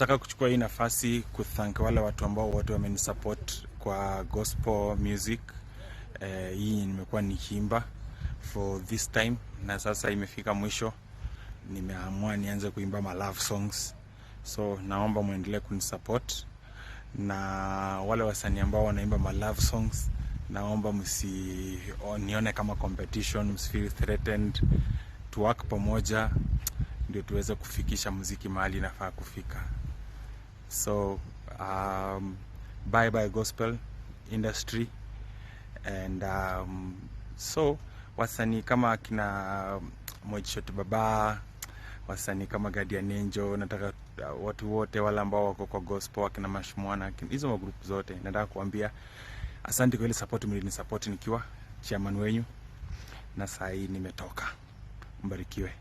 Nataka kuchukua hii nafasi kuthank wale watu ambao wote wamenisupport kwa gospel music. Hii nimekuwa nikiimba for this time na sasa imefika mwisho. Nimeamua nianze kuimba ma love songs. So naomba muendelee kunisupport, na wale wasanii ambao wanaimba ma love songs naomba msinione kama competition, msifeel threatened. To work pamoja ndio tuweze kufikisha muziki mahali inafaa kufika. So bye bye gospel industry. And so wasanii kama kina Mojishot Baba, wasanii kama Guardian Angel, nataka watu wote wale ambao wako kwa gospel, akina Mashmwana, hizo magroup zote, nataka kuambia asante kwa ile support mlinisupport nikiwa chairman wenyu, na sasa hii nimetoka. Mbarikiwe.